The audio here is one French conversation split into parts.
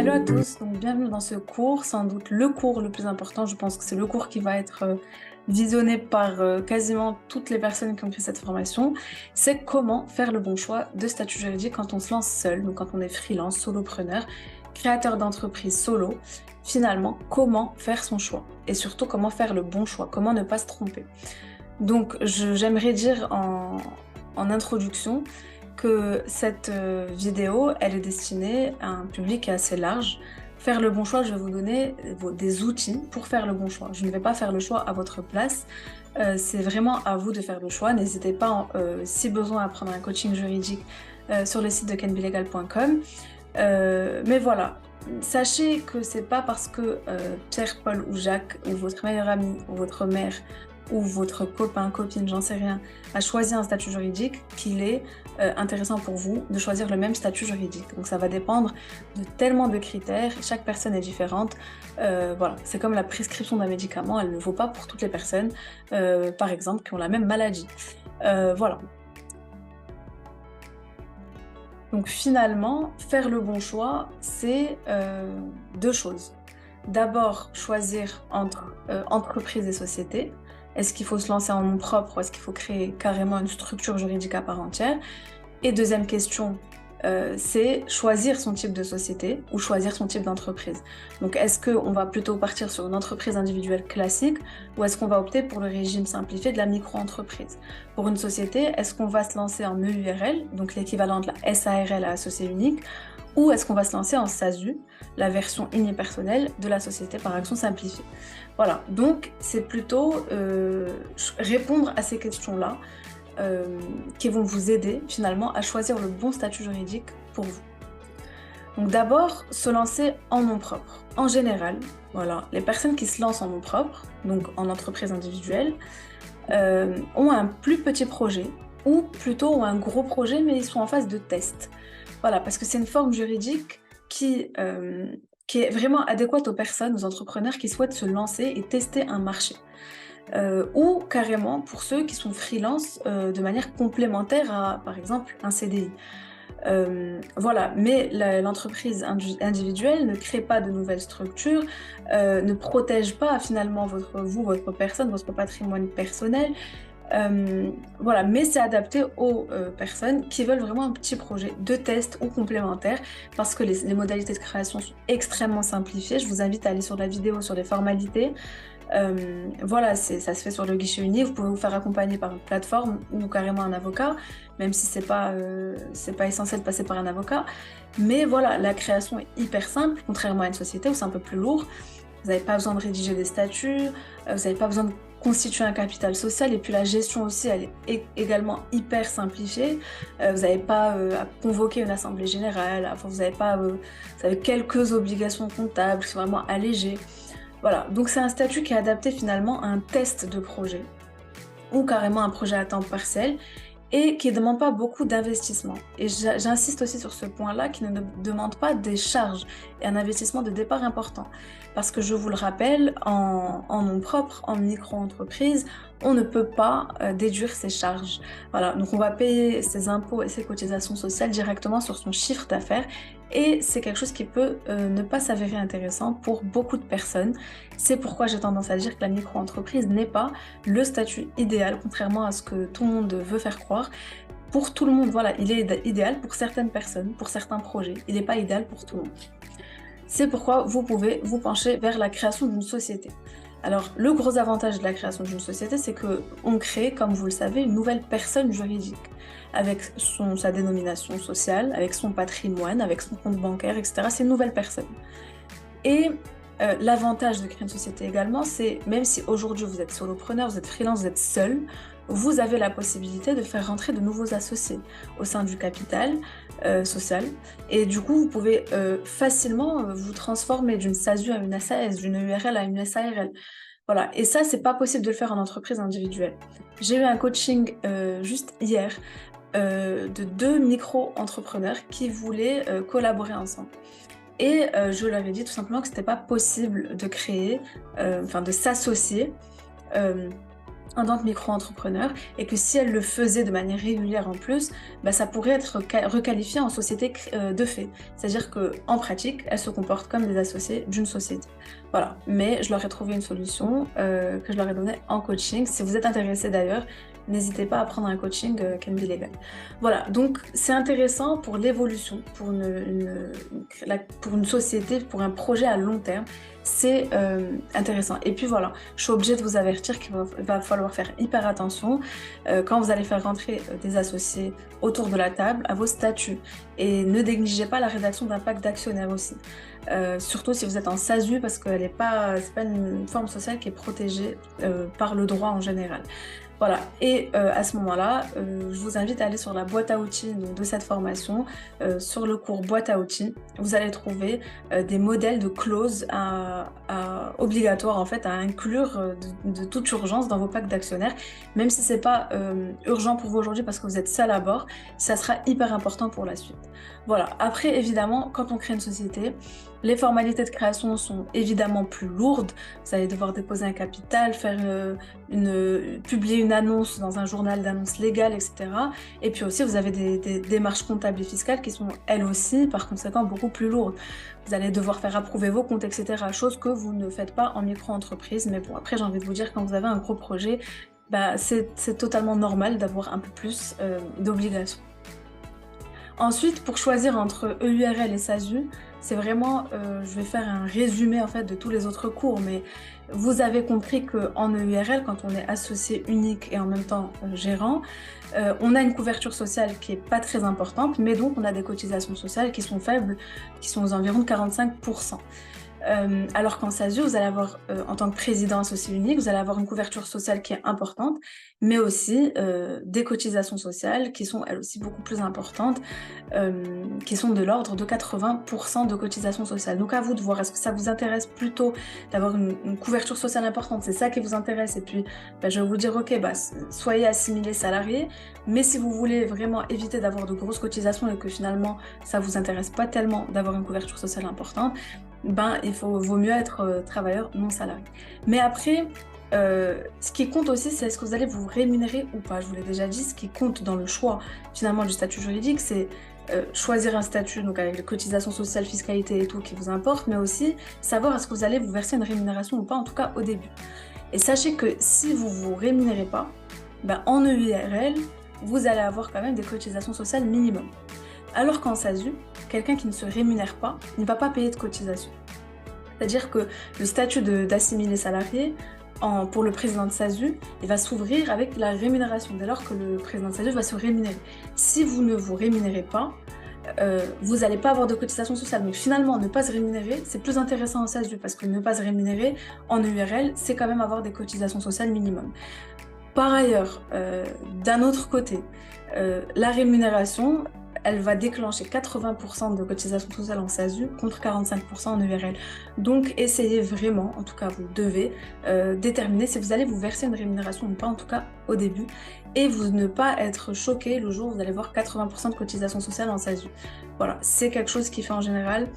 Hello à tous, donc bienvenue dans ce cours, sans doute le cours le plus important, je pense que c'est le cours qui va être visionné par quasiment toutes les personnes qui ont pris cette formation, c'est comment faire le bon choix de statut juridique quand on se lance seul, donc quand on est freelance, solopreneur, créateur d'entreprise solo, finalement comment faire son choix et surtout comment faire le bon choix, comment ne pas se tromper. Donc j'aimerais dire en introduction que cette vidéo, elle est destinée à un public assez large. Faire le bon choix, je vais vous donner des outils pour faire le bon choix. Je ne vais pas faire le choix à votre place. C'est vraiment à vous de faire le choix. N'hésitez pas, si besoin, à prendre un coaching juridique sur le site de canbylegal.com. Mais voilà, sachez que c'est pas parce que Pierre, Paul ou Jacques, ou votre meilleur ami, ou votre mère, ou votre copain, copine, j'en sais rien, a choisi un statut juridique qu'il est intéressant pour vous de choisir le même statut juridique. Donc ça va dépendre de tellement de critères, chaque personne est différente. Voilà, c'est comme la prescription d'un médicament, elle ne vaut pas pour toutes les personnes, par exemple, qui ont la même maladie. Voilà. Donc finalement, faire le bon choix, c'est deux choses. D'abord, choisir entre entreprise et société. Est-ce qu'il faut se lancer en nom propre ou est-ce qu'il faut créer carrément une structure juridique à part entière? Et deuxième question, c'est choisir son type de société ou choisir son type d'entreprise. Donc est-ce qu'on va plutôt partir sur une entreprise individuelle classique ou est-ce qu'on va opter pour le régime simplifié de la micro-entreprise? Pour une société, est-ce qu'on va se lancer en EURL, donc l'équivalent de la SARL à associé unique, ou est-ce qu'on va se lancer en SASU, la version unipersonnelle de la société par action simplifiée? Voilà, donc c'est plutôt répondre à ces questions-là qui vont vous aider finalement à choisir le bon statut juridique pour vous. Donc d'abord, se lancer en nom propre. En général, voilà, les personnes qui se lancent en nom propre, donc en entreprise individuelle, ont un plus petit projet ou plutôt ont un gros projet mais ils sont en phase de test. Voilà, parce que c'est une forme juridique qui est vraiment adéquate aux personnes, aux entrepreneurs qui souhaitent se lancer et tester un marché. Ou carrément pour ceux qui sont freelance de manière complémentaire à, par exemple, un CDI. Voilà, mais l'entreprise individuelle ne crée pas de nouvelles structures, ne protège pas finalement votre personne, votre patrimoine personnel. Voilà, mais c'est adapté aux personnes qui veulent vraiment un petit projet de test ou complémentaire parce que les modalités de création sont extrêmement simplifiées. Je vous invite à aller sur la vidéo sur les formalités. Voilà, ça se fait sur le guichet unique. Vous pouvez vous faire accompagner par une plateforme ou carrément un avocat, même si c'est pas essentiel de passer par un avocat. Mais voilà, la création est hyper simple, contrairement à une société où c'est un peu plus lourd. Vous n'avez pas besoin de rédiger des statuts, vous n'avez pas besoin de constituer un capital social, et puis la gestion aussi, elle est également hyper simplifiée. Vous n'avez pas à convoquer une assemblée générale, enfin, vous avez quelques obligations comptables qui sont vraiment allégées. Voilà, donc c'est un statut qui est adapté finalement à un test de projet ou carrément un projet à temps partiel et qui ne demande pas beaucoup d'investissement. Et j'insiste aussi sur ce point-là, qui ne demande pas des charges et un investissement de départ important. Parce que je vous le rappelle, en nom propre, en micro-entreprise, on ne peut pas déduire ses charges. Voilà, donc on va payer ses impôts et ses cotisations sociales directement sur son chiffre d'affaires et c'est quelque chose qui peut ne pas s'avérer intéressant pour beaucoup de personnes. C'est pourquoi j'ai tendance à dire que la micro-entreprise n'est pas le statut idéal, contrairement à ce que tout le monde veut faire croire. Pour tout le monde, voilà, il est idéal pour certaines personnes, pour certains projets. Il n'est pas idéal pour tout le monde. C'est pourquoi vous pouvez vous pencher vers la création d'une société. Alors, le gros avantage de la création d'une société, c'est qu'on crée, comme vous le savez, une nouvelle personne juridique, avec sa dénomination sociale, avec son patrimoine, avec son compte bancaire, etc. C'est une nouvelle personne. Et l'avantage de créer une société également, c'est même si aujourd'hui vous êtes solopreneur, vous êtes freelance, vous êtes seul, vous avez la possibilité de faire rentrer de nouveaux associés au sein du capital social. Et du coup, vous pouvez facilement vous transformer d'une SASU à une SAS, d'une URL à une SARL. Voilà. Et ça, c'est pas possible de le faire en entreprise individuelle. J'ai eu un coaching juste hier de 2 micro-entrepreneurs qui voulaient collaborer ensemble. Et je leur ai dit tout simplement que c'était pas possible de créer, de s'associer en tant que micro-entrepreneur et que si elle le faisait de manière régulière en plus, bah, ça pourrait être requalifié en société de fait. C'est-à-dire qu'en pratique, elle se comporte comme des associés d'une société. Voilà, mais je leur ai trouvé une solution que je leur ai donnée en coaching. Si vous êtes intéressé d'ailleurs, n'hésitez pas à prendre un coaching Can Be Legal. Voilà, donc c'est intéressant pour l'évolution, pour une société, pour un projet à long terme. C'est intéressant. Et puis voilà, je suis obligée de vous avertir qu'il va falloir faire hyper attention quand vous allez faire rentrer des associés autour de la table à vos statuts. Et ne négligez pas la rédaction d'un pacte d'actionnaires aussi. Surtout si vous êtes en SASU parce que c'est pas une forme sociale qui est protégée par le droit en général. Voilà, et à ce moment-là, je vous invite à aller sur la boîte à outils donc, de cette formation, sur le cours boîte à outils. Vous allez trouver des modèles de clauses obligatoires en fait à inclure de toute urgence dans vos packs d'actionnaires, même si c'est pas urgent pour vous aujourd'hui parce que vous êtes seul à bord, ça sera hyper important pour la suite. Voilà, après évidemment, quand on crée une société, les formalités de création sont évidemment plus lourdes. Vous allez devoir déposer un capital, publier une annonce dans un journal d'annonces légales, etc. Et puis aussi, vous avez des démarches comptables et fiscales qui sont, elles aussi, par conséquent, beaucoup plus lourdes. Vous allez devoir faire approuver vos comptes, etc. Chose que vous ne faites pas en micro-entreprise. Mais bon, après, j'ai envie de vous dire, quand vous avez un gros projet, bah, c'est totalement normal d'avoir un peu plus d'obligations. Ensuite, pour choisir entre EURL et SASU, c'est vraiment, je vais faire un résumé en fait de tous les autres cours, mais vous avez compris qu'en EURL, quand on est associé unique et en même temps gérant, on a une couverture sociale qui est pas très importante, mais donc on a des cotisations sociales qui sont faibles, qui sont aux environs de 45%. Alors qu'en SASU, vous allez avoir, en tant que président associé unique, vous allez avoir une couverture sociale qui est importante, mais aussi des cotisations sociales qui sont elles aussi beaucoup plus importantes, qui sont de l'ordre de 80% de cotisations sociales. Donc à vous de voir, est-ce que ça vous intéresse plutôt d'avoir une couverture sociale importante, c'est ça qui vous intéresse, et puis je vais vous dire, ok, soyez assimilé salarié, mais si vous voulez vraiment éviter d'avoir de grosses cotisations et que finalement ça vous intéresse pas tellement d'avoir une couverture sociale importante, vaut mieux être travailleur non salarié. Mais après, ce qui compte aussi, c'est est-ce que vous allez vous rémunérer ou pas. Je vous l'ai déjà dit, ce qui compte dans le choix finalement du statut juridique, c'est choisir un statut donc avec les cotisations sociales, fiscalité et tout qui vous importe, mais aussi savoir est-ce que vous allez vous verser une rémunération ou pas, en tout cas au début. Et sachez que si vous vous rémunérez pas, en EURL, vous allez avoir quand même des cotisations sociales minimum. Alors qu'en SASU, quelqu'un qui ne se rémunère pas ne va pas payer de cotisation. C'est-à-dire que le statut d'assimilé salarié, pour le président de SASU, il va s'ouvrir avec la rémunération, dès lors que le président de SASU va se rémunérer. Si vous ne vous rémunérez pas, vous n'allez pas avoir de cotisation sociale. Donc finalement, ne pas se rémunérer, c'est plus intéressant en SASU, parce que ne pas se rémunérer en EURL, c'est quand même avoir des cotisations sociales minimum. Par ailleurs, d'un autre côté, la rémunération, elle va déclencher 80% de cotisations sociales en SASU contre 45% en EURL. Donc essayez vraiment, en tout cas vous devez, déterminer si vous allez vous verser une rémunération ou pas, en tout cas au début, et vous ne pas être choqué le jour où vous allez voir 80% de cotisations sociales en SASU. Voilà, c'est quelque chose qui fait en général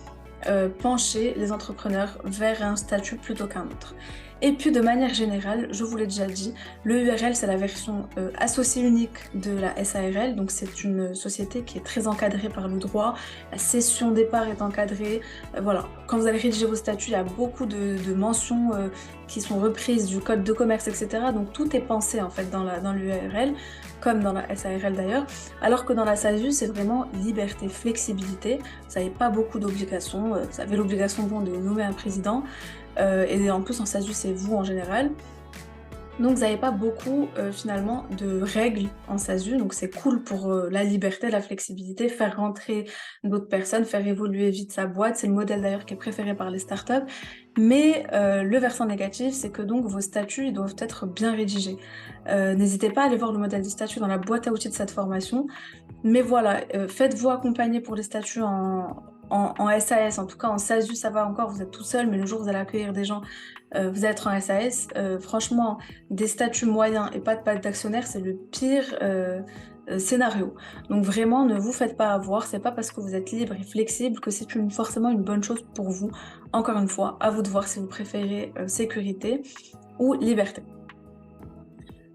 pencher les entrepreneurs vers un statut plutôt qu'un autre. Et puis de manière générale, je vous l'ai déjà dit, le URL c'est la version associée unique de la SARL, donc c'est une société qui est très encadrée par le droit, la cession des parts est encadrée, voilà. Quand vous allez rédiger vos statuts, il y a beaucoup de mentions qui sont reprises du code de commerce, etc. Donc tout est pensé en fait dans l'URL, comme dans la SARL d'ailleurs, alors que dans la SASU c'est vraiment liberté, flexibilité, vous n'avez pas beaucoup d'obligations, vous avez l'obligation de nommer un président, et en plus en SASU c'est vous en général, donc vous n'avez pas beaucoup finalement de règles en SASU, donc c'est cool pour la liberté, la flexibilité, faire rentrer d'autres personnes, faire évoluer vite sa boîte, c'est le modèle d'ailleurs qui est préféré par les startups, mais le versant négatif c'est que donc vos statuts ils doivent être bien rédigés. N'hésitez pas à aller voir le modèle du statut dans la boîte à outils de cette formation, mais voilà, faites-vous accompagner pour les statuts en SAS, en tout cas en SASU ça va encore, vous êtes tout seul, mais le jour où vous allez accueillir des gens, vous allez être en SAS. Franchement, des statuts moyens et pas de pacte d'actionnaire, c'est le pire scénario. Donc vraiment, ne vous faites pas avoir, c'est pas parce que vous êtes libre et flexible que c'est forcément une bonne chose pour vous. Encore une fois, à vous de voir si vous préférez sécurité ou liberté.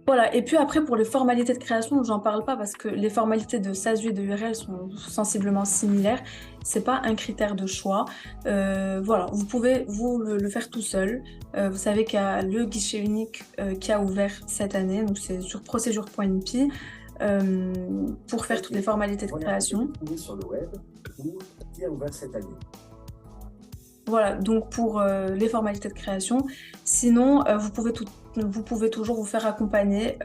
Voilà, et puis après, pour les formalités de création, j'en parle pas parce que les formalités de SASU et de URL sont sensiblement similaires. C'est pas un critère de choix. Voilà, vous pouvez vous le faire tout seul. Vous savez qu'il y a le guichet unique qui a ouvert cette année, donc c'est sur procedure.np pour faire toutes les formalités de création. Sur le web ou qui a ouvert cette année. Voilà, donc pour les formalités de création. Sinon, vous pouvez toujours vous faire accompagner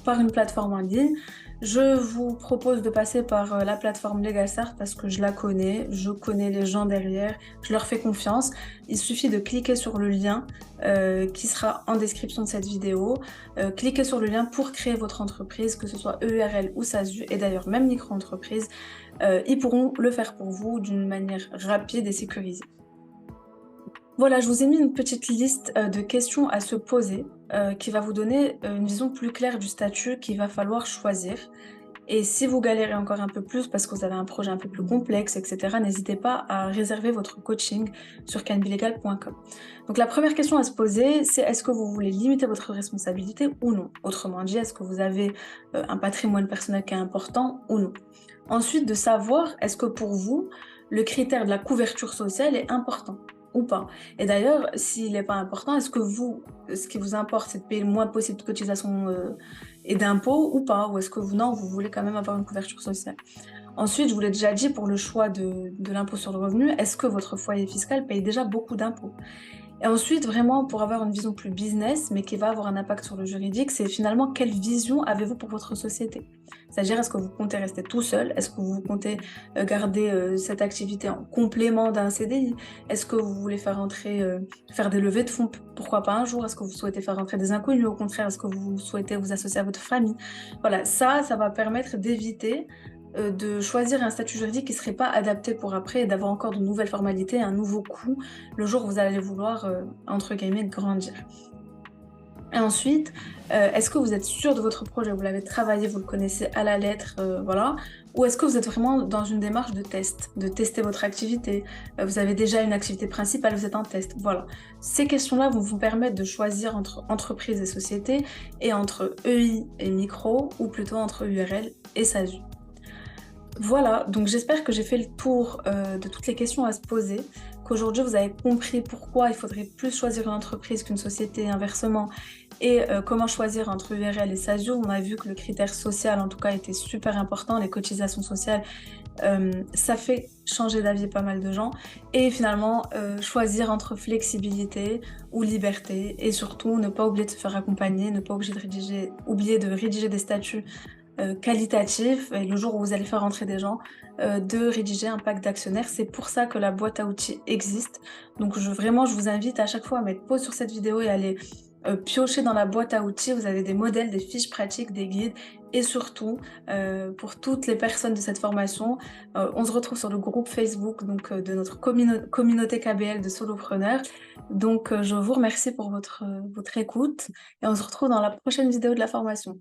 par une plateforme en ligne. Je vous propose de passer par la plateforme LegalStart parce que je la connais, je connais les gens derrière, je leur fais confiance. Il suffit de cliquer sur le lien qui sera en description de cette vidéo. Cliquez sur le lien pour créer votre entreprise, que ce soit EURL ou SASU, et d'ailleurs même micro-entreprise. Ils pourront le faire pour vous d'une manière rapide et sécurisée. Voilà, je vous ai mis une petite liste de questions à se poser qui va vous donner une vision plus claire du statut qu'il va falloir choisir. Et si vous galérez encore un peu plus parce que vous avez un projet un peu plus complexe, etc., n'hésitez pas à réserver votre coaching sur canbilegal.com. Donc la première question à se poser, c'est est-ce que vous voulez limiter votre responsabilité ou non? Autrement dit, est-ce que vous avez un patrimoine personnel qui est important ou non? Ensuite, de savoir est-ce que pour vous, le critère de la couverture sociale est important ou pas. Et d'ailleurs, s'il n'est pas important, est-ce que vous, ce qui vous importe, c'est de payer le moins possible de cotisations et d'impôts ou pas? Ou est-ce que vous, non, vous voulez quand même avoir une couverture sociale? Ensuite, je vous l'ai déjà dit, pour le choix de l'impôt sur le revenu, est-ce que votre foyer fiscal paye déjà beaucoup d'impôts? Et ensuite, vraiment, pour avoir une vision plus business, mais qui va avoir un impact sur le juridique, c'est finalement quelle vision avez-vous pour votre société? C'est-à-dire, est-ce que vous comptez rester tout seul? Est-ce que vous comptez garder cette activité en complément d'un CDI? Est-ce que vous voulez faire entrer, faire des levées de fonds? Pourquoi pas un jour? Est-ce que vous souhaitez faire entrer des inconnus? Au contraire, est-ce que vous souhaitez vous associer à votre famille? Voilà, ça va permettre d'éviter de choisir un statut juridique qui ne serait pas adapté pour après et d'avoir encore de nouvelles formalités, un nouveau coût le jour où vous allez vouloir, entre guillemets, grandir. Et ensuite, est-ce que vous êtes sûr de votre projet? Vous l'avez travaillé, vous le connaissez à la lettre, voilà. Ou est-ce que vous êtes vraiment dans une démarche de test, de tester votre activité? Vous avez déjà une activité principale, vous êtes en test, voilà. Ces questions-là vont vous permettre de choisir entre entreprise et société et entre EI et micro, ou plutôt entre URL et SASU. Voilà, donc j'espère que j'ai fait le tour de toutes les questions à se poser, qu'aujourd'hui vous avez compris pourquoi il faudrait plus choisir une entreprise qu'une société, inversement, et comment choisir entre URL et SASU. On a vu que le critère social, en tout cas, était super important, les cotisations sociales, ça fait changer d'avis pas mal de gens, et finalement choisir entre flexibilité ou liberté, et surtout ne pas oublier de se faire accompagner, ne pas oublier de rédiger des statuts qualitatif, et le jour où vous allez faire rentrer des gens, de rédiger un pack d'actionnaires. C'est pour ça que la boîte à outils existe. Donc vraiment, je vous invite à chaque fois à mettre pause sur cette vidéo et aller piocher dans la boîte à outils. Vous avez des modèles, des fiches pratiques, des guides, et surtout, pour toutes les personnes de cette formation, on se retrouve sur le groupe Facebook donc, de notre communauté KBL de solopreneurs. Donc je vous remercie pour votre écoute, et on se retrouve dans la prochaine vidéo de la formation.